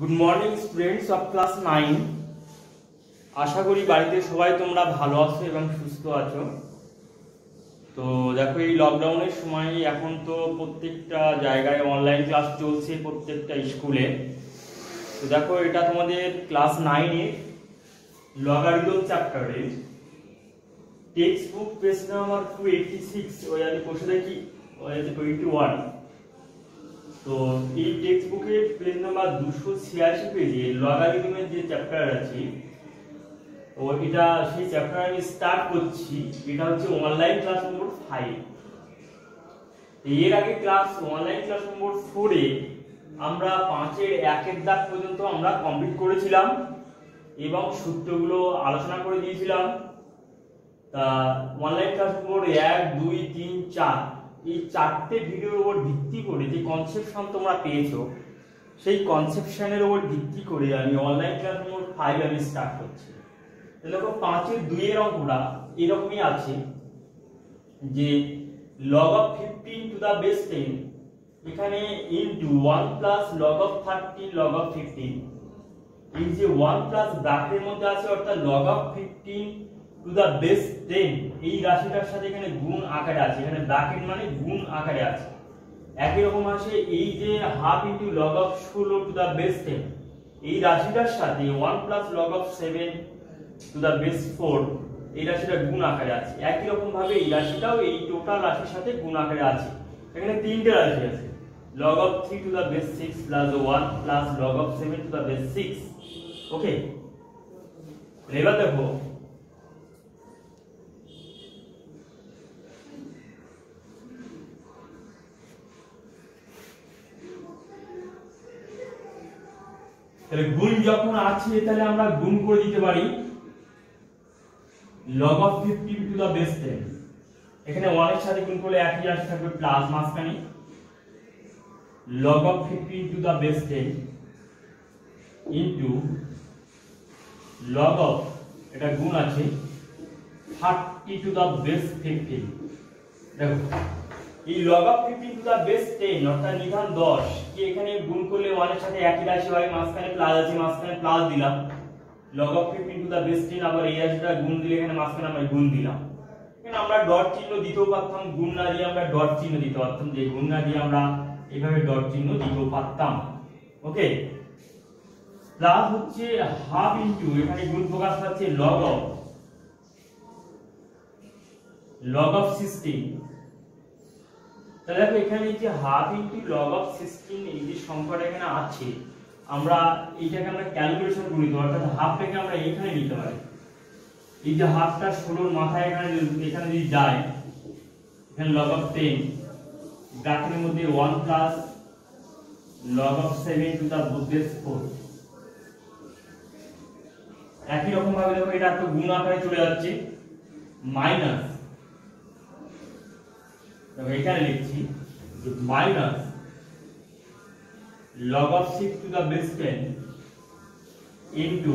Good morning students of class 9। আশা করি বাড়িতে সবাই তোমরা ভালো আছো এবং সুস্থ আছো। তো দেখো, এই লকডাউনের সময় এখন তো প্রত্যেকটা জায়গায় অনলাইন ক্লাস চলছে, প্রত্যেকটা স্কুলে। তো দেখো, এটা তোমাদের ক্লাস 9-এর লগারিদম চ্যাপ্টারের টেক্সট বুক পেজ নাম্বার 286 ওই আমি বসে দেখি 21। তো এই টেক্সট বুকের পেজ নাম্বার 286 পেজে লগারিদমের যে চ্যাপ্টার আছে, ও এটা সেই চ্যাপ্টার আমি স্টার্ট করছি। এটা হচ্ছে অনলাইন ক্লাস নম্বর 5। এর আগে অনলাইন ক্লাস নম্বর 4-এ আমরা 5-এর 1-এর দাগ পর্যন্ত আমরা কমপ্লিট করেছিলাম এবং সূত্রগুলো আলোচনা করে দিয়েছিলাম। তা অনলাইন ক্লাস নম্বর 1, 2, 3, 4 এই 4টে ভিডিওর উপর ভিত্তি করে যে কনসেপশন তোমরা পেয়েছো, সেই কনসেপশনের উপর ভিত্তি করে আমি অনলাইন ক্লাস নম্বর 5 আমি স্টার্ট করছি। দেখো, 5-এর 2-এর অঙ্কটা এরকমই আছে যে log of 15 to the base 10 এখানে into 1 plus log of 13 log of 15। এই যে 1 প্লাস ব্র্যাকেটের মধ্যে আছে, অর্থাৎ log of 15 to the base 10 এই রাশিটার সাথে এখানে গুণ আকারে আছে, এখানে ব্র্যাকেট মানে গুণ আকারে আছে। একই রকম আছে এই যে half into log of 16 to the base 10 এই রাশিটার সাথে 1 plus log of 7 to the base 4 এই রাশিটা গুণ আকারে আছে। একই রকম ভাবে এই রাশিটাও এই টোটাল রাশির সাথে গুণ আকারে আছে। এখানে তিনটে রাশি আছে, log of 3 to the base 6 plus 1 plus log of 7 to the base 6। ওকে, এবার দেখো তাহলে গুণ যখন আছে তাহলে আমরা গুণ করে দিতে পারি log of 15 to the base 10। এখানে 1 এর সাথে গুণ করলে একই রাশি থাকবে প্লাস মাঝখানে log of 15 to the base 10 into log of এটা গুণ আছে 30 to the base 15। দেখো, এই log of 15 to the base 10 অর্থাৎ নিধান 10 কি এখানে গুণ করলে 1 এর সাথে একই রাশি হয়, মাঝখানে প্লাস আছে, মাঝখানে প্লাস দিলাম log of 15 to the base 10। আবার এই রাশিটা গুণ দিলে এখানে মাঝখানে আমরা গুণ দিলাম। এখানে আমরা ডট চিহ্ন দিতেও পারতাম, গুণ না দিয়ে আমরা ডট চিহ্ন দিতে পারতাম, যে গুণ না দিয়ে আমরা এইভাবে ডট চিহ্ন দিতেও পারতাম। ওকে, প্লাস হচ্ছে হাফ ইনটু এখানে গুণ প্রকাশ পাচ্ছে log of 16। তাহলে দেখো, এখানে যে হাফ ইনটু log of 16 এই যে সংখ্যাটা এখানে আছে, আমরা এইটাকে আমরা ক্যালকুলেশন করে নিতে, অর্থাৎ হাফটাকে আমরা এখানে নিতে পারি। এই যে হাফটা 16 এর মাথায় এখানে যদি যায়, এখানে log of 10 ব্র্যাকেটের মধ্যে 1 plus log of 7 to the base 4। একই রকম ভাবে দেখো, এটা তো গুণ আকারে চলে যাচ্ছে মাইনাস, দেখো এখানে লিখছি minus log of 6 to the base 10 into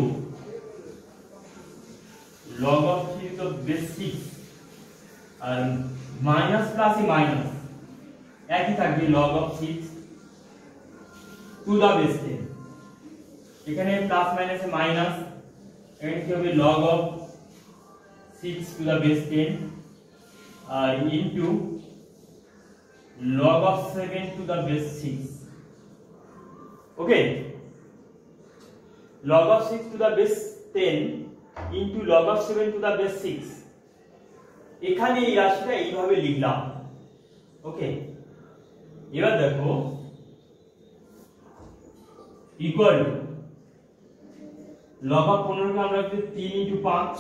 log of 3 to the base 6 আর মাইনাস প্লাস মাইনাস একই থাকবে log of 6 to the base 10। এখানে প্লাস মাইনাস এ মাইনাস, এখানে কি হবে log of 6 to the base 10 R into log of 7 to the base 6। Okay, log of 6 to the base 10 into log of 7 to the base 6 এখানে এই রাশিটা এইভাবে লিখলাম। ওকে, এবার দেখো ইকুয়াল log of 15 কে আমরা লিখতে 3 into 5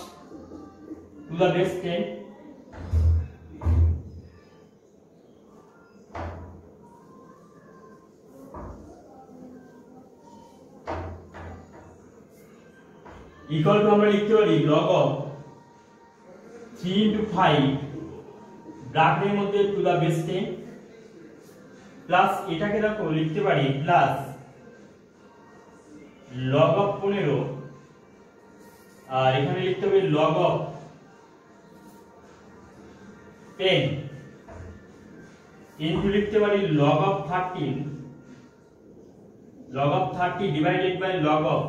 to the base 10 equal to আমরা লিখতে পারি log of 3 into 5 ব্র্যাকেটের মধ্যে to the base 10 প্লাস এটাকে দেখো লিখতে পারি প্লাস log of 15 আর এখানে লিখতে হবে log of 10 ইনটু লিখতে পারি log of 13 log of 30 divided by log of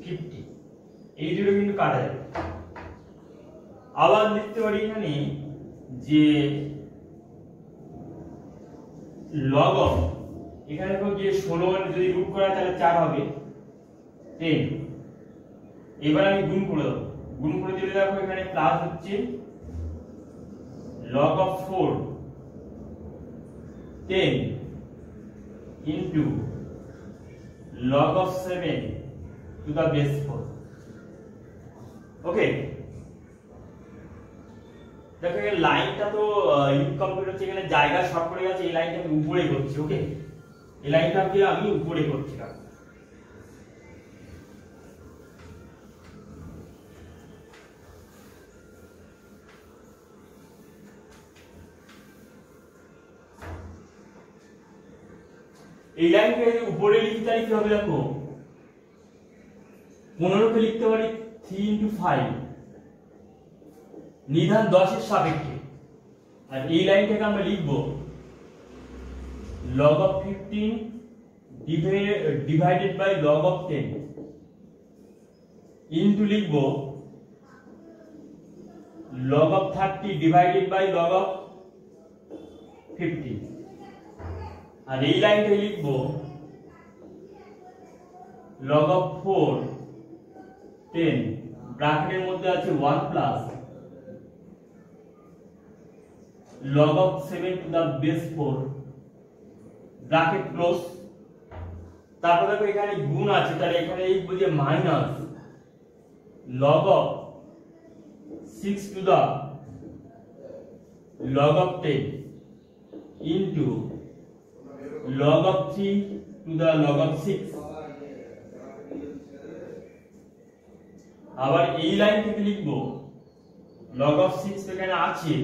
50, এই দুটো কিন্তু কাটা যাবে। আবার লিখতে পারি এখানে যে log of, এখানে দেখো যে 16 যদি রুট করা তাহলে 4 হবে 10। এবার আমি গুণ করে দেব, গুণ করে দিলে দেখো এখানে প্লাস হচ্ছে log of 4 10 into log of 7 to the base 4। ওকে, দেখো এই লাইনটা তো ইনকমপ্লিট হচ্ছে, এখানে জায়গা শর্ট পড়ে গেছে, এই লাইনটা আমি উপরে করছি। ওকে, এই লাইনটাকে আমি উপরে করছি। এই লাইনকে যদি উপরে লিখি তাহলে কি হবে দেখো, 15 কে লিখতে পারি 3 into 5 নিধান 10 এর সাপেক্ষে। আর এই লাইনটাকে আমরা লিখব log of 15 divided by log of 10 into লিখব log of 30 divided by log of 50। আর এই লাইনটা লিখব log of 4 10 ব্র্যাকেটের মধ্যে আছে 1 plus log of 7 to the base 4 bracket close. তারপর দেখো এখানে গুণ আছে, তাহলে এখানে লিখব যে minus log of 6 to the log of 10 into log of 3 to the log of 6। আবার এই লাইন থেকে লিখব log of 6 এখানে আছে,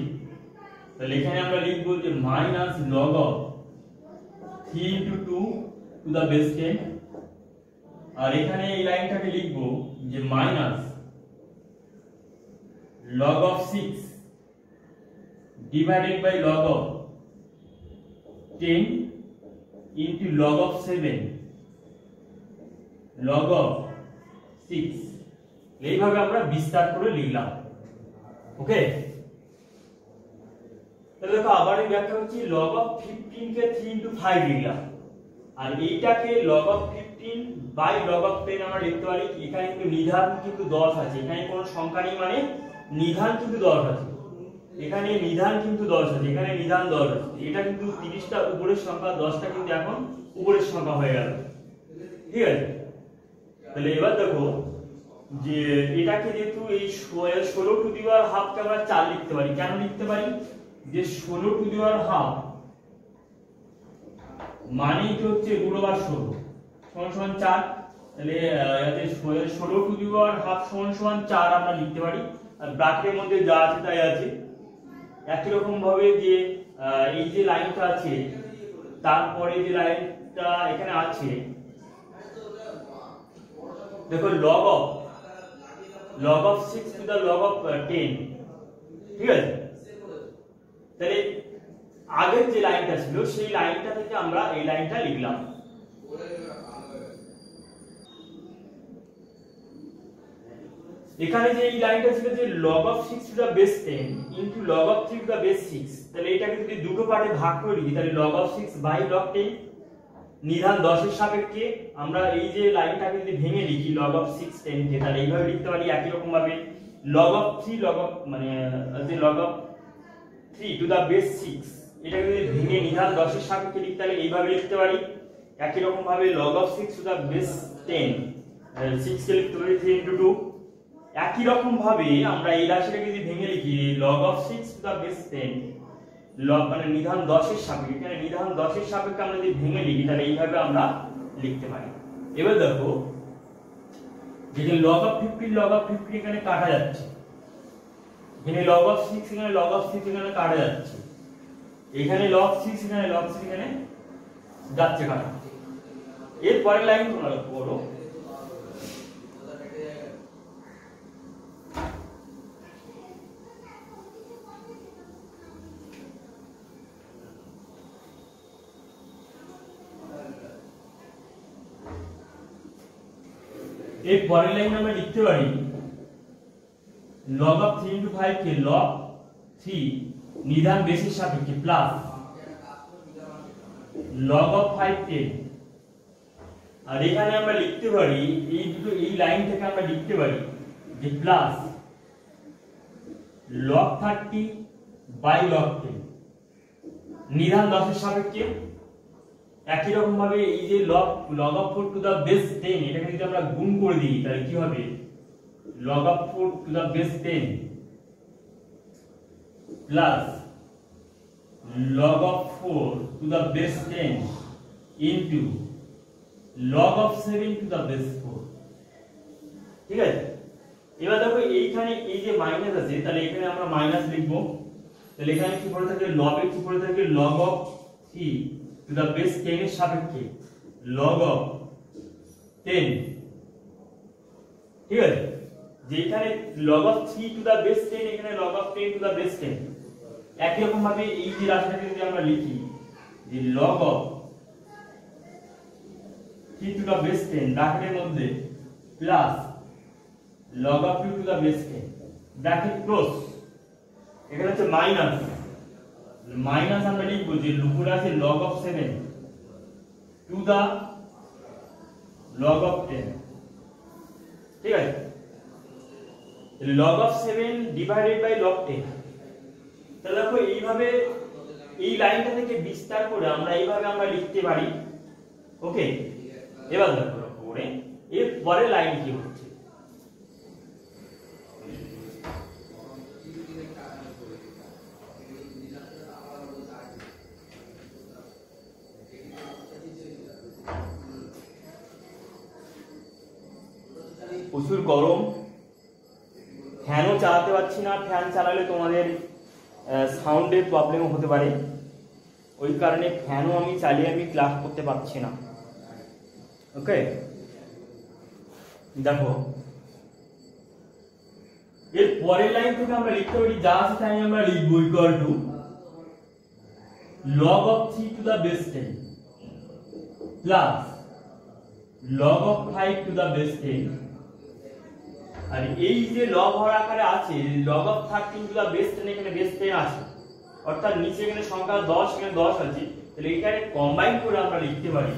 তাহলে এখানে আমরা লিখব যে minus log of 3 into 2 to the base 10। আর এখানে এই লাইনটাকে লিখব যে minus log of 6 divided by log of 10 into log of 7 log of 6। এইভাবে আমরা বিস্তার করে লিখলাম। ওকে, তাহলে দেখো আবার এই ব্যাখ্যা হচ্ছে log of 15 কে 3 into 5 লিখলাম, আর এইটাকে log of 15 by log of 10 আমরা লিখতে পারি। এখানে কিন্তু নিধান কিন্তু 10 আছে, এখানে কোনো সংখ্যা নেই মানে নিধান কিন্তু 10 আছে, এখানে নিধান কিন্তু 10 আছে, এখানে নিধান 10 আছে। এটা কিন্তু 30টা উপরের সংখ্যা, 10টা কিন্তু এখন উপরের সংখ্যা হয়ে গেল। ঠিক আছে, তাহলে এবার দেখো যে এটাকে যেহেতু এই 16 টু দি পাওয়ার হাফ কে আমরা 4 লিখতে পারি। কেন লিখতে পারি, যে 16 টু দি পাওয়ার হাফ মানে কি হচ্ছে রুট ওভার 16 সমান 4। তাহলে এতে 16 টু দি পাওয়ার হাফ সমান 4 আমরা লিখতে পারি। আর ব্র্যাকেটের মধ্যে যা আছে তাই আছে। একই রকম ভাবে যে এই যে লাইনটা আছে তারপরে যে লাইনটা এখানে আছে দেখো log of 6 to the log of 10। ঠিক আছে, তাহলে আগের যে লাইনটা ছিল সেই লাইনটা থেকে আমরা এই লাইনটা লিখলাম। এখানে যে এই লাইনটা ছিল যে log of 6 to the base 10 into log of 3 to the base 6, তাহলে এটাকে যদি দুটো পার্টে ভাগ করে লিখি তাহলে log of 6 by log 10 নিধান 10 এর সাপেক্ষে আমরা এই যে লাইনটাকে যদি ভেঙে লিখি log of 6 10 কে, তাহলে এইভাবে লিখতে পারি। একই রকম ভাবে log of 3 log of মানে যে log of 3 to the base 6 এটাকে যদি ভেঙে নিধান 10 এর সাপেক্ষে লিখতে তাহলে এইভাবে লিখতে পারি। একই রকম ভাবে log of 6 to the base 10 6 কে লিখতে পারি 3 into 2। একই রকম ভাবে আমরা এই রাশিটাকে যদি ভেঙে লিখি log of 6 to the base 10 log মানে নিধান 10 এর সাপেক্ষে, এখানে নিধান 10 এর সাপেক্ষে আমরা যদি ভেঙে লিখি তাহলে এইভাবে আমরা লিখতে পারি। এবার দেখো যে log of 50 এখানে কাটা যাচ্ছে, এখানে log of 6 এখানে log of 6 এখানে কাটা যাচ্ছে, এখানে log 6 এখানে log 6 এখানে যাচ্ছে কাটা। এর পরের লাইন তোমরা লক্ষ্য করো, এই পরের লাইন আমরা লিখতে পারি log of 3 into 5 K log 3 নিধান বেসের সাপেক্ষে প্লাস log of 5 10। আর এখানে আমরা লিখতে পারি এই লাইন থেকে আমরা লিখতে পারি যে প্লাস log 30 by log 10 নিধান 10 এর সাপেক্ষে। একই রকম ভাবে এই যে log of 4 to the base 10 এটাকে যদি আমরা গুণ করে দিই তাহলে কি হবে log of 4 to the base 10 plus log of 4 to the base 10 into log of 7 to the base 4। ঠিক আছে, এবার দেখো এইখানে এই যে মাইনাস আছে তাহলে এখানে আমরা মাইনাস লিখব। তাহলে এখানে কি পড়ে থাকে log এর কি পড়ে থাকে log of 3 to the base 10 এর সাপেক্ষে log of 10। ঠিক আছে, যেখানে log of 3 to the base 10 এখানে log of 10 to the base 10। একই রকম ভাবে এই যে রাশিটাকে যদি আমরা লিখি যে log of 3 to the base 10 ব্র্যাকেটের মধ্যে plus log of 2 to the base 10 bracket close. এখানে হচ্ছে মাইনাস আমরা লিখবো যে উপরে আছে log of 7 to the log of 10। ঠিক আছে, log of 7 divided by log 10। তাহলে দেখো এইভাবে এই লাইনটা থেকে বিস্তার করে আমরা এইভাবে আমরা লিখতে পারি। ওকে, এবার দেখো পরে এর পরে লাইন কি হচ্ছে প্রচুর গরম, ফ্যানও চালাতে পারছি না। ফ্যান চালালে তোমাদের সাউন্ডের প্রবলেম হতে পারে, ওই কারণে ফ্যানও আমি চালিয়ে আমি ক্লাস করতে পারছি না। ওকে, দেখো এর পরের লাইন থেকে আমরা লিখতে পারি যা আছে তাই আমরা লিখবো equal to log of 3 to the base 10 plus log of 5 to the base 10। আর এই যে log হর আকারে আছে log of 13 to the base 10 এখানে base 10 আছে, অর্থাৎ নিচে এখানে সংখ্যা 10 এখানে 10 আছে, তাহলে এখানে কম্বাইন করে আমরা লিখতে পারি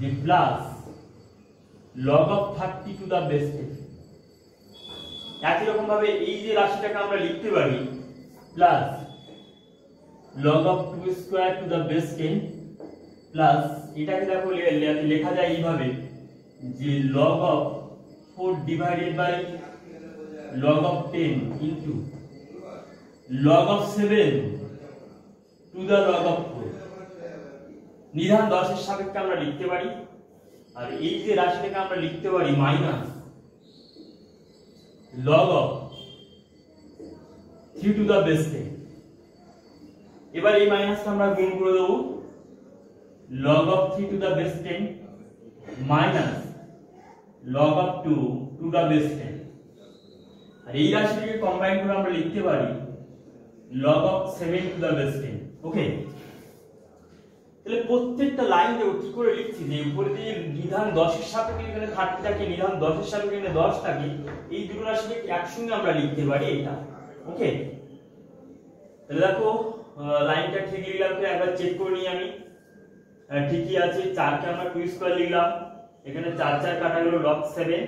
যে plus log of 30 to the base 10। একই রকম ভাবে এই যে রাশিটাকে আমরা লিখতে পারি plus log of 2 square to the base 10 plus এটাকে দেখো লেখা যায় এইভাবে যে log of 4 divided by log of 10 into log of 7 to the log of 4। নিধান 10 এর সাপেক্ষে আমরা লিখতে পারি। আর এই যে রাশিটাকে আমরা লিখতে পারি minus log of 3 to the base 10। এবার এই মাইনাসটা আমরা গুণ করে দেব log of 3 to the base 10 minus log of 2 to the base 10। আর এই রাশিটাকে কম্বাইন করে আমরা লিখতে পারি log of 7 to the base 10। Okay, তাহলে প্রত্যেকটা লাইন দেখো কি করে লিখছি যে উপরে দিয়ে নিধান 10 এর সাপেক্ষে এখানে 30 থাকে, নিধান 10 এর সাপেক্ষে এখানে 10 থাকে, এই দুটো রাশিকে একসঙ্গে আমরা লিখতে পারি এটা। ওকে, তাহলে দেখো লাইনটা ঠিক লিখলাম তো একবার চেক করে নিই আমি। ঠিকই আছে, 4 কে আমরা 2 স্কয়ার লিখলাম, এখানে 4 4 কাটা গেল log 7।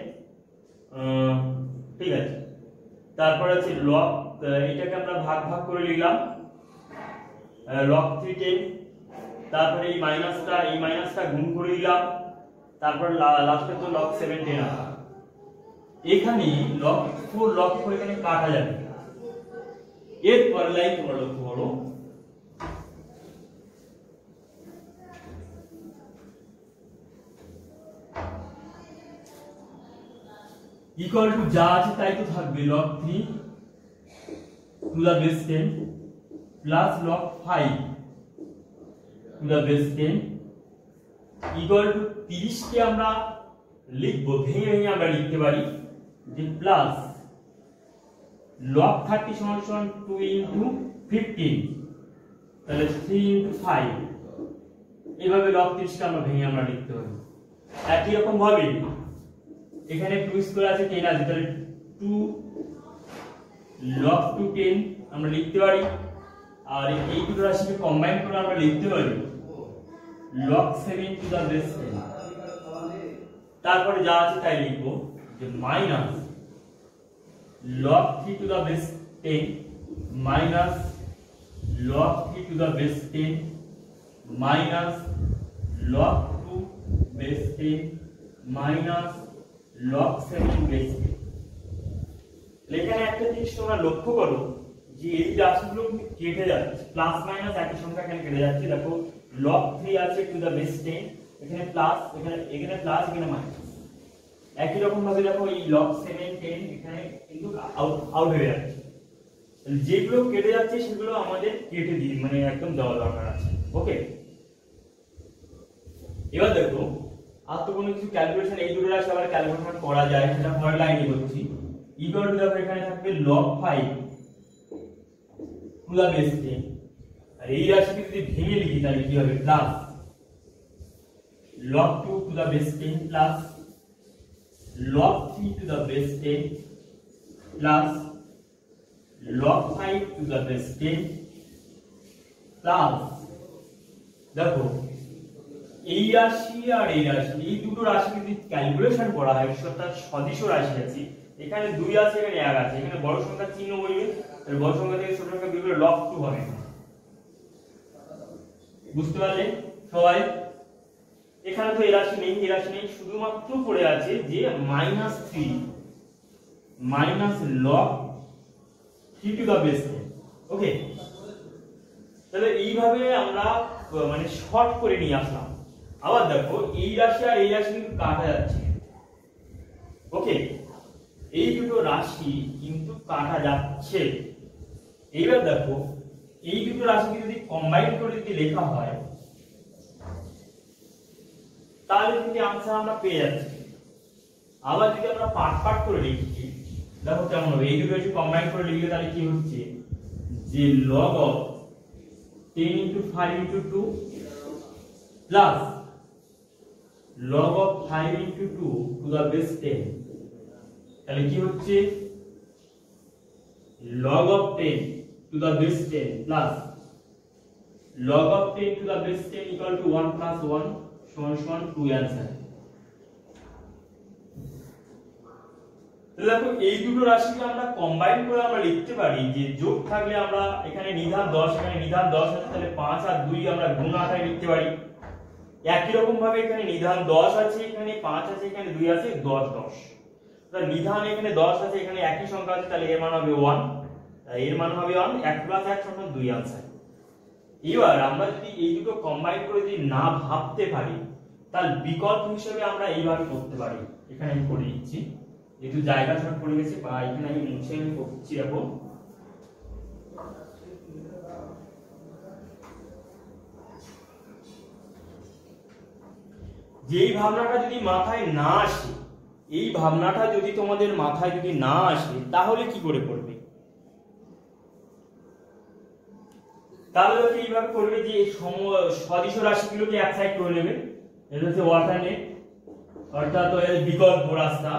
ঠিক আছে, তারপর আছে log এটাকে আমরা ভাগ ভাগ করে লিখলাম log 3 10। তারপরে এই মাইনাসটা গুণ করে দিলাম, তারপর লাস্টে তো log 7 10 আছে। এখানে log 4 এখানে কাটা যাবে। এরপর লাইন তোমরা লক্ষ্য করো ইকুয়াল টু যা আছে তাই তো থাকবে log 3 to the base 10 plus log 5 to the base 10 equal to 30 কে আমরা লিখব ভেঙে আমরা লিখতে পারি যে প্লাস log 30 সমান 2 into 15, তাহলে 3 into 5। এইভাবে log 30 কে আমরা ভেঙে আমরা লিখতে পারি। একই রকম ভাবে এখানে 2 স্কয়ার আছে 10 আছে, তাহলে 2 log 2 10 আমরা লিখতে পারি। আর এই দুটো রাশিকে কম্বাইন করে আমরা লিখতে পারি log 7 টু দা বেস 10। তারপরে যা আছে তাই লিখব যে minus log 3 to the base 10 minus log 3 to the base 10 minus log 2 base 10 minus log 7 base 10। এখানে একটা জিনিস তোমরা লক্ষ্য করো যে এই রাশিগুলো কেটে যাচ্ছে, প্লাস মাইনাস একই সংখ্যা এখানে কেটে যাচ্ছে। দেখো log 3 আছে টু দা বেস 10, এখানে প্লাস, এখানে প্লাস, এখানে মাইনাস। একই রকম ভাবে দেখো এই log 7 10 এখানে কিন্তু আউট হয়ে যাচ্ছে। যেগুলো কেটে যাচ্ছে সেগুলো আমাদের কেটে দিই, মানে একদম দেওয়া দরকার আছে। ওকে, এবার দেখো আর তো কোনো কিছু ক্যালকুলেশন, এই দুটো রাশি আবার ক্যালকুলেশন করা যায়, সেটা পরের লাইনে করছি। ইকুয়াল টু দেখো এখানে থাকবে log 5 টু দা বেস 10, আর এই রাশিকে যদি ভেঙে লিখি তাহলে কি হবে plus log 2 to the base 10 plus log 3 to the base 10 plus log 5 to the base 10 plus দেখো এই রাশি আর এই রাশি, এই দুটো রাশি যদি ক্যালকুলেশন করা হয় অর্থাৎ সদিশ রাশি আছে, এখানে 2 আছে এখানে 1 আছে, এখানে বড় সংখ্যা চিহ্ন বলবে, তাহলে বড় সংখ্যা থেকে ছোট সংখ্যা বিয়োগ করে log 2 হবে। বুঝতে পারলে সবাই? এখানে তো এই রাশি নেই, এই রাশি নেই, শুধুমাত্র পড়ে আছে যে -3 minus log 3 to the base 10। Okay, তাহলে এইভাবে আমরা মানে শর্ট করে নিয়ে আসলাম। আবার দেখো এই রাশি আর এই রাশি কিন্তু কাটা যাচ্ছে। ওকে, এই দুটো রাশি কিন্তু কাটা যাচ্ছে। এইবার দেখো এই দুটো রাশিকে যদি কম্বাইন করে যদি লেখা হয় তাহলে কিন্তু आंसर আমরা পেয়ে যাচ্ছি। আবার যদি আমরা পার্ট পার্ট করে লিখি দেখো কেমন হবে। এই দুটো রাশি কম্বাইন করে লিখলে তাহলে কি হচ্ছে যে log of 10 into 5 into 2 plus log of 5 into 2 to the base 10, তাহলে কি হচ্ছে log of 10 to the base 10 plus log of 10 to the base 10 equal to 1 plus 1 সমান 2 आंसर। দেখো এই দুটো রাশিকে আমরা কম্বাইন করে আমরা লিখতে পারি যে যোগ থাকলে আমরা এখানে নিধান 10, এখানে নিধান 10 আছে, তাহলে 5 আর 2 আমরা গুণ আকারে লিখতে পারি। একই রকম ভাবে এখানে নিধান 10 আছে, এখানে 5 আছে, এখানে 2 আছে, 10 10। তাহলে নিধান এখানে 10 আছে, এখানে একই সংখ্যা আছে, তাহলে এর মান হবে 1, এর মান হবে 1, 1 প্লাস 1 সমান 2 आंसर। এবার আমরা যদি এই দুটো কম্বাইন করে যদি না ভাবতে পারি তাহলে বিকল্প হিসেবে আমরা এইভাবে করতে পারি। এখানে আমি করে দিচ্ছি, যেহেতু জায়গা শর্ট পড়ে গেছে বা এখানে আমি মুছে করছি। দেখো যেই ভাবনাটা যদি মাথায় না আসে, এই ভাবনাটা যদি তোমাদের মাথায় যদি না আসে তাহলে কি করে করবে? তাহলে এইভাবে করবে যে সদিশ রাশিগুলোকে এক সাইড করে নেবে, এটা হচ্ছে অল্টারনেট অর্থাৎ বিকল্প রাস্তা।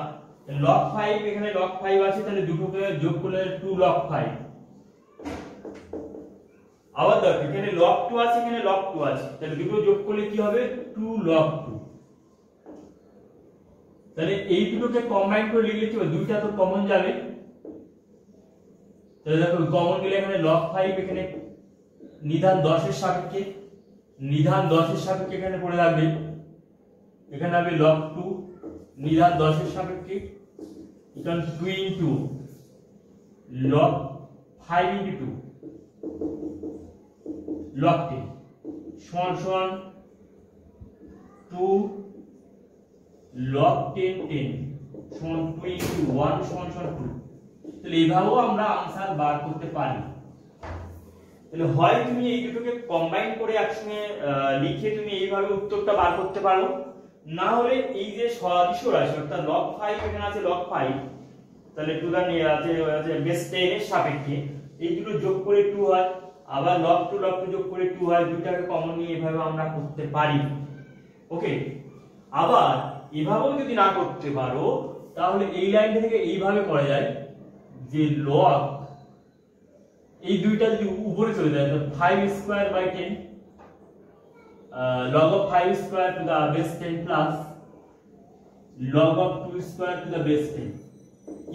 log 5 এখানে log 5 আছে, তাহলে দুটোকে যোগ করলে 2 log 5। আবার দেখো এখানে log 2 আছে, এখানে log 2 আছে, তাহলে দুটো যোগ করলে কি হবে 2 log 2। তাহলে এই দুটোকে কম্বাইন করে লিখলে কি হবে, দুইটা তো কমন যাবে, তাহলে দেখো কমন গেলে এখানে log 5 এখানে নিধান 10 এর সাপেক্ষে, নিধান 10 এর সাপেক্ষে এখানে পড়ে থাকবে, এখানে হবে log 2 নিধান 10 এর সাপেক্ষে equal 2 into log 5 into 2 log 10 সমান 2 log 10 10 সমান 2 ইনটু 1 সমান 2। তাহলে এইভাবেও আমরা आंसर বার করতে পারি। তাহলে হয় তুমি এই দুটোকে কম্বাইন করে একসঙ্গে লিখে তুমি এইভাবে উত্তরটা বার করতে পারো, না হলে এই যে সদিশ রাশি অর্থাৎ log 5 এখানে আছে log 5, তাহলে 2 দান আছে বেস 10 এর সাপেক্ষে এই দুটো যোগ করে 2 হয়, আবার log 2 যোগ করে 2 হয়, দুইটাকে কমন নিয়ে এভাবে আমরা করতে পারি। ওকে, আবার এভাবেও যদি না করতে পারো তাহলে এই লাইনটা থেকে এইভাবে করা যায় যে লগ এই দুইটা যদি উপরে চলে যায় তো 5 square by 10 log of 5 square to the base 10 plus log of 2 square to the base 10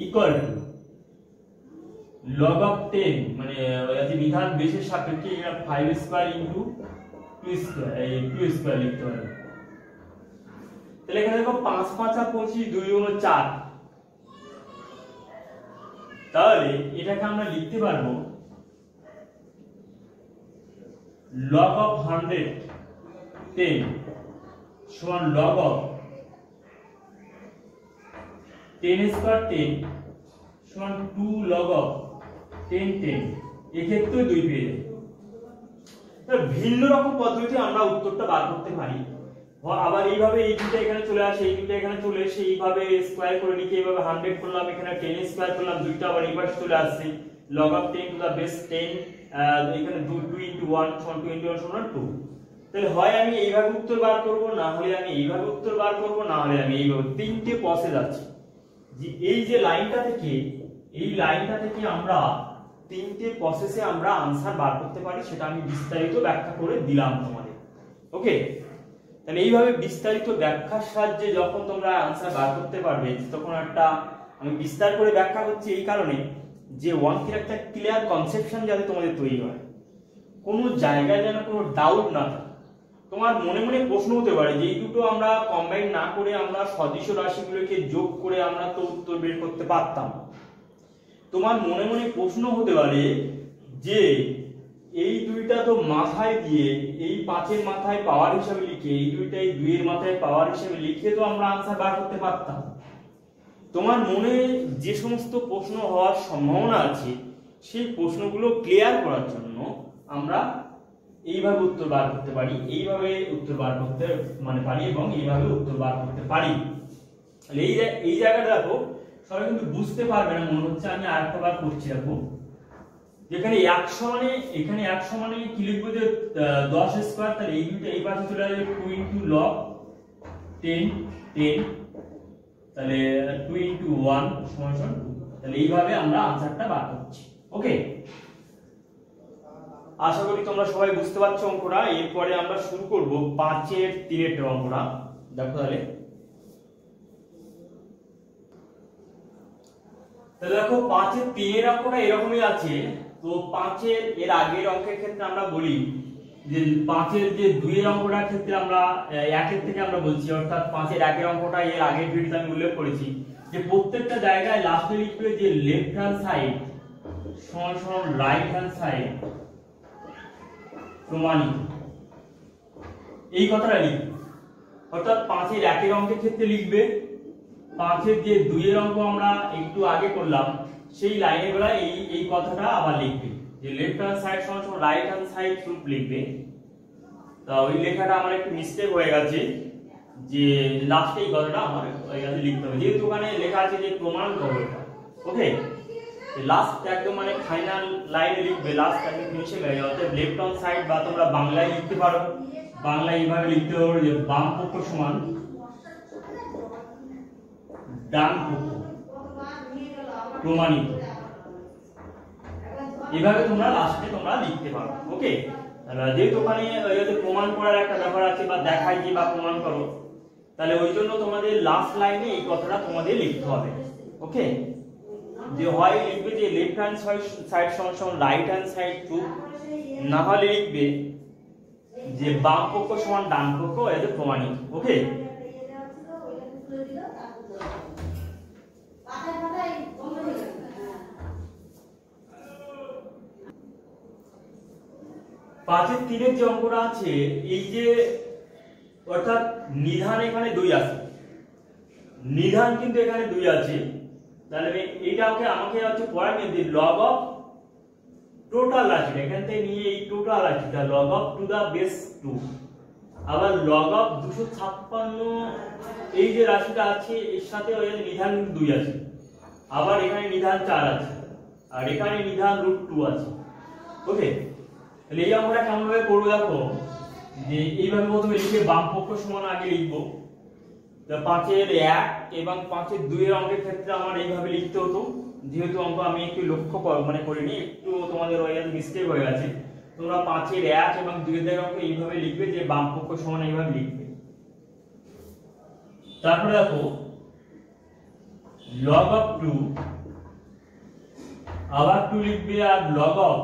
equal to log of 10 মানে এই বিধান বেসের সাপেক্ষে এটা 5 স্কয়ার ইনটু 2 স্কয়ার এই 2 স্কয়ার লিখতে পারি। তাহলে এখানে দেখো 5 5 আর 25 2 গুণ 4, তাহলে এটাকে আমরা লিখতে পারবো log of 100 10 সমান log of 10 স্কয়ার 10 সমান 2 log of 10 10 এক্ষেত্রে 2 পেয়ে যাবে। তাহলে ভিন্ন রকম পদ্ধতি আমরা উত্তরটা বার করতে পারি। আবার এইভাবে এই দুটো এখানে চলে আসে, এই দুটো এখানে চলে এসে এইভাবে স্কয়ার করে লিখে এইভাবে 100 করলাম, এখানে 10 স্কয়ার করলাম, দুইটা আবার এই পাশে চলে আসছে log of 10 to the base 10 এখানে 2 into 1 সমান 2 into 1 সমান 2। তাহলে হয় আমি এইভাবে উত্তর বার করব, না হলে আমি এইভাবে উত্তর বার করব, না হলে আমি এইভাবে, তিনটে প্রসেস আছে যে এই যে লাইনটা থেকে এই লাইনটা থেকে আমরা তিনটে প্রসেসে আমরা আনসার বার করতে পারি, সেটা আমি বিস্তারিত ব্যাখ্যা করে দিলাম তোমাদের। ওকে, তাহলে এইভাবে বিস্তারিত ব্যাখ্যার সাহায্যে যখন তোমরা আনসার বার করতে পারবে তখন একটা আমি বিস্তার করে ব্যাখ্যা করছি এই কারণে যে ওয়ানকের একটা ক্লিয়ার কনসেপশন যাতে তোমাদের তৈরি হয়, কোনো জায়গায় যেন কোনো ডাউট না থাকে। তোমার মনে মনে প্রশ্ন হতে পারে যে এই দুটো আমরা কম্বাইন না করে আমরা সদিশ রাশিগুলোকে যোগ করে আমরা তো উত্তর বের করতে পারতাম। তোমার মনে মনে প্রশ্ন হতে পারে যে এই দুইটা তো মাথায় দিয়ে এই 5-এর মাথায় পাওয়ার হিসাবে লিখে এই দুইটাই 2-এর মাথায় পাওয়ার হিসাবে লিখে তো আমরা আনসার বার করতে পারতাম। তোমার মনে যে সমস্ত প্রশ্ন হওয়ার সম্ভাবনা আছে সেই প্রশ্নগুলো ক্লিয়ার করার জন্য আমরা এইভাবে উত্তর বার করতে পারি, এইভাবে উত্তর বার করতে পারি এবং এইভাবে উত্তর বার করতে পারি। এই জায়গাটা দেখো সবাই কিন্তু বুঝতে পারবে না, মনে হচ্ছে আমি আরেকটা বার করছি। দেখো যেখানে 100 মানে এখানে 100 মানে কি লিখবো যে 10 স্কয়ার, তাহলে এই দুটো এই পাশে চলে আসবে 2 into log 10 10, তাহলে 2 into 1 সমান 2। তাহলে এইভাবে আমরা আনসারটা বার করছি। ওকে, আশা করি তোমরা সবাই বুঝতে পারছো অঙ্কটা। এরপরে আমরা শুরু করব 5-এর 3-এর অঙ্কটা। দেখো তাহলে দেখো 5-এর 3-এর অঙ্কটা এরকমই আছে। তো 5-এর এর আগের অঙ্কের ক্ষেত্রে আমরা বলি যে 5-এর যে 2-এর অঙ্কটার ক্ষেত্রে আমরা 1-এর থেকে আমরা বলছি, অর্থাৎ 5-এর 1-এর অঙ্কটা এর আগের ভিডিওতে আমি উল্লেখ করেছি যে প্রত্যেকটা জায়গায় লাস্টে লিখবে যে লেফট হ্যান্ড সাইড সমান সমান রাইট হ্যান্ড সাইড প্রমাণিত, এই কথাটা লিখবে। অর্থাৎ 5-এর 1-এর অঙ্কের ক্ষেত্রে লিখবে 5-এর যে 2-এর অঙ্ক আমরা একটু আগে করলাম সেই লাইনে বেলা এই কথাটা আবার লিখবে যে লেফট হ্যান্ড সাইড সমান সমান রাইট হ্যান্ড সাইড প্রুফ লিখবে। তো ওই লেখাটা আমার একটু মিস্টেক হয়ে গেছে যে লাস্টে এই কথাটা আমার হয়ে গেছে লিখতে হবে, যেহেতু ওখানে লেখা আছে যে প্রমাণ করো এটা। ওকে, লাস্ট একদম ফাইনাল লাইনে লিখবে, লাস্ট একদম ফিনিশিং লাইন। অর্থাৎ লেফট হ্যান্ড সাইড বা তোমরা বাংলায় লিখতে পারো, বাংলায় এইভাবে লিখতে পারো যে বাম পক্ষ সমান ডান পক্ষ প্রমাণিত, এভাবে তোমরা লাস্টে তোমরা লিখতে পারো। ওকে, যেহেতু ওখানে প্রমাণ করার একটা ব্যাপার আছে বা দেখাই যে বা প্রমাণ করো, তাহলে ওই জন্য তোমাদের লাস্ট লাইনে এই কথাটা তোমাদের লিখতে হবে। ওকে, যে হয় লিখবে যে লেফট হ্যান্ড সাইড সমান সমান রাইট হ্যান্ড সাইড ট্রু, না হলে লিখবে যে বাম পক্ষ সমান ডান পক্ষ এটা প্রমাণিত। ওকে, পাঁচের 3-এর যে অঙ্কটা আছে এই যে অর্থাৎ নিধান এখানে 2 আছে, নিধান কিন্তু এখানে 2 আছে। তাহলে এইটাকে আমাকে হচ্ছে পড়া নিয়ে লগ অফ টোটাল রাশিটা এখান থেকে নিয়ে এই টোটাল রাশিটা log of to the base 2, আবার লগ অফ 256 এই যে রাশিটা আছে এর সাথে ওই নিধান 2 আছে, আবার এখানে নিধান 4 আছে, আর এখানে নিধান √2 আছে। ওকে, তাহলে এই অঙ্কটা কেমন ভাবে করব দেখো যে এইভাবে প্রথমে লিখে বাম পক্ষ সমান আগে লিখবো, 5-এর 1 এবং 5-এর 2 এর অঙ্কের ক্ষেত্রে আমার এইভাবে লিখতে হতো, যেহেতু অঙ্ক আমি একটু লক্ষ্য করিনি, একটু তোমাদের ওই মিস্টেক হয়ে গেছে। তোমরা 5-এর 1 এবং 2 এর অঙ্ক এইভাবে লিখবে যে বাম পক্ষ সমান এইভাবে লিখবে। তারপরে দেখো log of 2 আবার 2 লিখবে, আর log of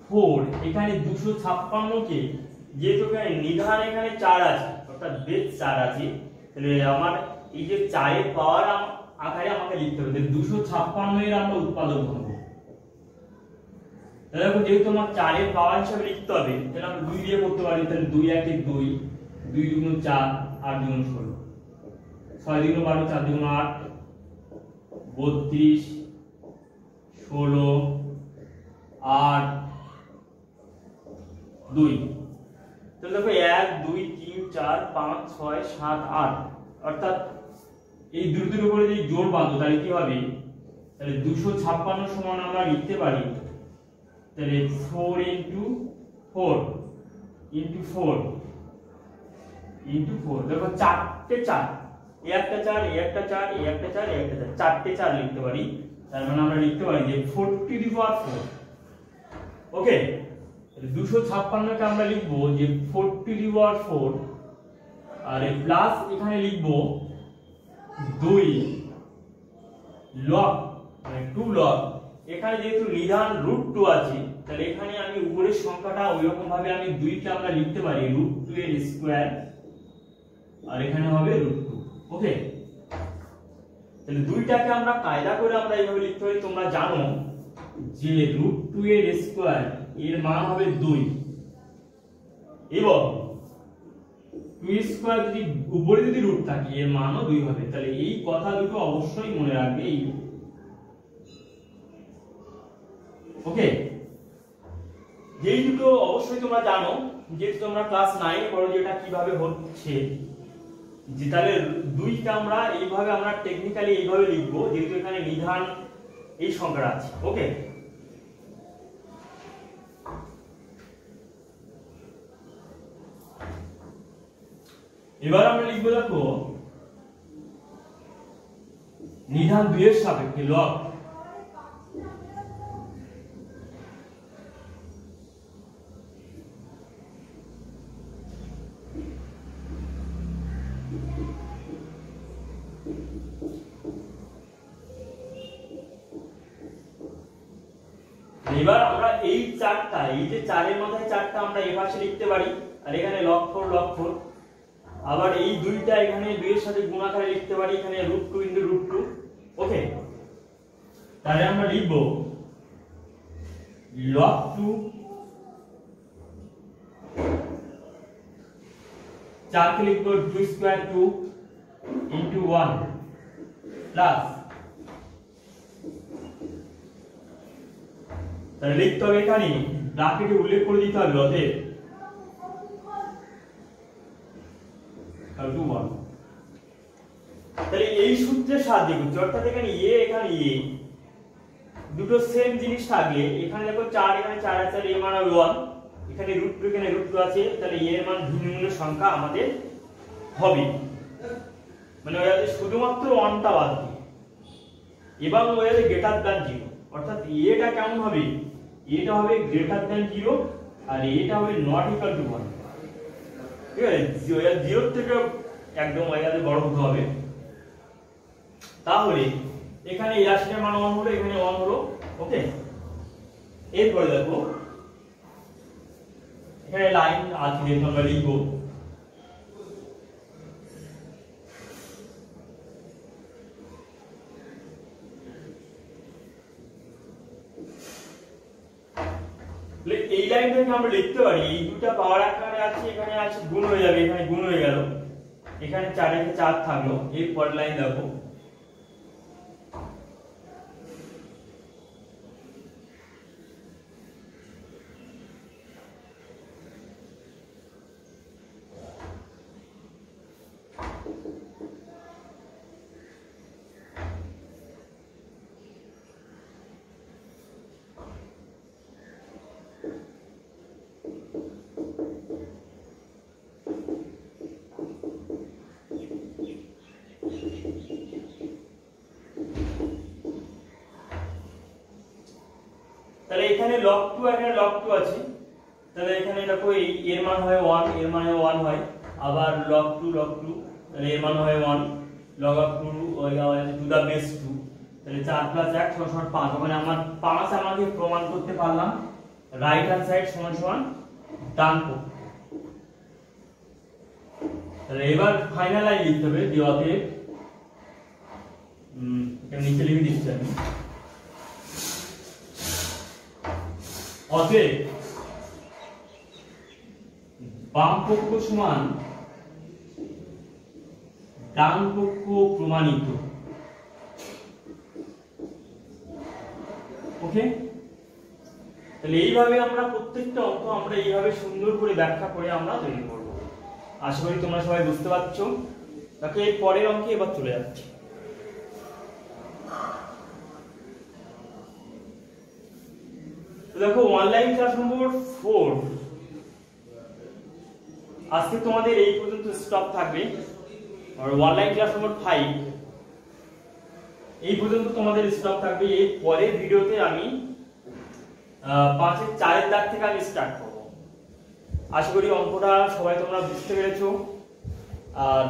4 এখানে 256 কে যেহেতু এখানে নিধান এখানে 4 আছে, অর্থাৎ বেস 4 আছে, তাহলে আমার এই যে 4 এর পাওয়ার আকারে আমাকে লিখতে হবে 256 এর আমরা উৎপাদক করব। তাহলে দেখো যেহেতু আমার 4 এর পাওয়ার হিসাবে লিখতে হবে, তাহলে আমরা 2 দিয়ে করতে পারি। তাহলে 2 1 এ 2, 2 2 4, 8 2 16, 6 2 12, 4 2 8, 32, 16, 8 2। তাহলে দেখো 1 2 3 4 5 6 7 8, অর্থাৎ এই দুটোর উপরে যদি জোড় বাঁধো তাহলে কি হবে, তাহলে 256 সমান আমরা লিখতে পারি তাহলে 4 into 4 into 4 into 4। দেখো 4টে 4, এই একটা 4, এই একটা 4, এই একটা 4, এই একটা 4, চারটে 4 লিখতে পারি। তার মানে আমরা লিখতে পারি যে 4 to the power 4। ওকে, 256 কে আমরা লিখব যে 4 to the power 4, আর এই প্লাস এখানে লিখব 2 log, মানে 2 log, এখানে যেহেতু নিধান √2 আছে, তাহলে এখানে আমি উপরের সংখ্যাটা ওইরকম ভাবে আমি 2 কে আমরা লিখতে পারি √2 এর স্কয়ার, আর এখানে হবে √2। ওকে, তাহলে 2টাকে আমরা কায়দা করে আমরা এইভাবে লিখতে পারি। তোমরা জানো যে √2 এর স্কয়ার এর মান হবে 2, এবং 2 স্কয়ার যদি উপরে যদি রুট থাকে এর মানও 2 হবে। তাহলে এই কথা দুটো অবশ্যই মনে রাখবে। ওকে, যেই দুটো অবশ্যই তোমরা জানো, যেহেতু তোমরা ক্লাস 9 পড়ো যে এটা কিভাবে হচ্ছে, যে তাহলে 2টা আমরা এইভাবে আমরা টেকনিক্যালি এইভাবে লিখবো, যেহেতু এখানে নিধান এই সংখ্যাটা আছে। ওকে, এবার আমরা লিখবো দেখো নিধান 2 এর সাপেক্ষে log এবার আমরা এই 4টা, এই যে 4 এর মাথায় 4টা আমরা এই পাশে লিখতে পারি, আর এখানে log 4 log 4, আবার এই 2টা এখানে 2 এর সাথে গুণ আকারে লিখতে পারি, এখানে √2 into √2। ওকে, তাহলে আমরা লিখব log 2, 4 কে লিখব 2 স্কয়ার 2 into 1 প্লাস, তাহলে লিখতে হবে এখানে ব্র্যাকেটে উল্লেখ করে দিতে হবে অতএব 1। তাহলে এই সূত্রের সাহায্যে করছি, অর্থাৎ এখানে এখানে দুটো সেম জিনিস থাকলে, এখানে দেখো 4 এখানে 4 আছে, এর মান হবে 1, এখানে √2 এখানে √2 আছে, তাহলে এর মান ভিন্ন সংখ্যা আমাদের হবে, মানে ওই আছে শুধুমাত্র 1টা বাদ দিয়ে, এবং ওই আছে গ্রেটার দ্যান 0, অর্থাৎ এটা কেমন হবে, এটা হবে গ্রেটার দ্যান 0, আর এটা হবে নট ইকুয়াল টু 1। ঠিক আছে, 0 থেকে একদম ওইটাতে বড় হতে হবে। তাহলে এখানে এই রাশিটার মান 1 হলো, এখানে 1 হলো। ওকে, এরপরে দেখো এখানে লাইন আছে, যেহেতু আমরা লিখবো এই লাইন থেকে আমরা লিখতে পারি এই দুটো পাওয়ার আকারে আছে, এখানে আছে গুণ হয়ে যাবে, এখানে গুণ হয়ে গেল, এখানে 4 এর 4 থাকলো। এই পরের লাইন দেখো এর মান হয় 1, এর মানে 1 হয়, আবার log 2 তাহলে এর মান হয় 1, log of 2 to the base 2, তাহলে 4 + 1 = 5। ওখানে আমার 5 আমাকে প্রমাণ করতে পারলাম রাইট হ্যান্ড সাইড সমান ডান পক্ষ। তাহলে এবার ফাইনাল লাইন লিখতে হবে যে অতএব এটা নিচে লিখে দিচ্ছি আমি, অতএব বাম পক্ষ সমান ডান পক্ষ প্রমাণিত। ওকে, তাহলে এইভাবে আমরা প্রত্যেকটা অঙ্ক আমরা এইভাবে সুন্দর করে ব্যাখ্যা করে আমরা তৈরি করব। আশা করি তোমরা সবাই বুঝতে পারছো। তাকে এর পরের অঙ্কে এবার চলে যাচ্ছে। দেখো অনলাইন ক্লাস নম্বর 4 আজকে তোমাদের এই পর্যন্ত স্টপ থাকবে, আর অনলাইন ক্লাস নম্বর 5 এই পর্যন্ত তোমাদের স্টপ থাকবে। এই পরের ভিডিওতে আমি 5-এর 4-এর দাগ থেকে আমি স্টার্ট করব। আশা করি অঙ্কটা সবাই তোমরা বুঝতে পেরেছো, আর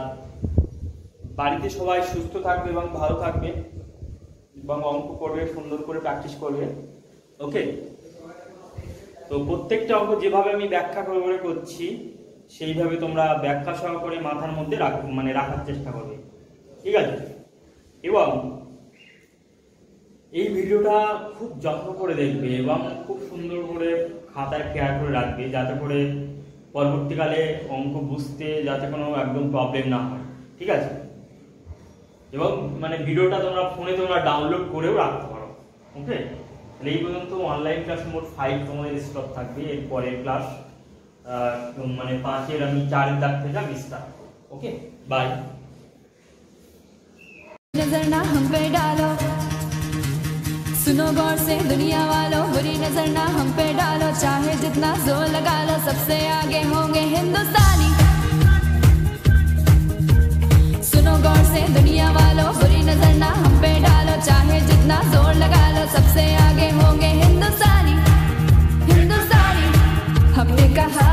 বাড়িতে সবাই সুস্থ থাকবে এবং ভালো থাকবে এবং অঙ্ক করবে, সুন্দর করে প্র্যাকটিস করবে। ওকে, তো প্রত্যেকটা অঙ্ক যেভাবে আমি ব্যাখ্যা করে করছি সেইভাবে তোমরা ব্যাখ্যা সহকারে মাথার মধ্যে রাখার চেষ্টা করবে, ঠিক আছে? এবং এই ভিডিওটা খুব যত্ন করে দেখবে এবং খুব সুন্দর করে খাতায় খেয়াল করে রাখবে, যাতে করে পরবর্তীকালে অঙ্ক বুঝতে যাতে কোনো একদম প্রবলেম না হয়, ঠিক আছে? এবং ভিডিওটা তোমরা ফোনে ডাউনলোড করেও রাখতে পারো। ওকে, তাহলে এই পর্যন্ত অনলাইন ক্লাস নম্বর 5 তোমাদের স্টপ থাকবে। এর পরের ক্লাস 5-এর আমি 4-এর দাগ থেকে আমি স্টার্ট করব। ওকে, বাই। नजर ना हम पे डालो, सुनो गौर से दुनिया वालों, बुरी नजर ना हम पे डालो, चाहे जितना जोर लगा लो सबसे आगे होंगे हिंदुस्तानी। सुनो गौर से दुनिया वालों, बुरी नजर ना हम पे डालो, चाहे जितना जोर लगा लो सबसे आगे होंगे हिंदुस्तानी। हमने कहा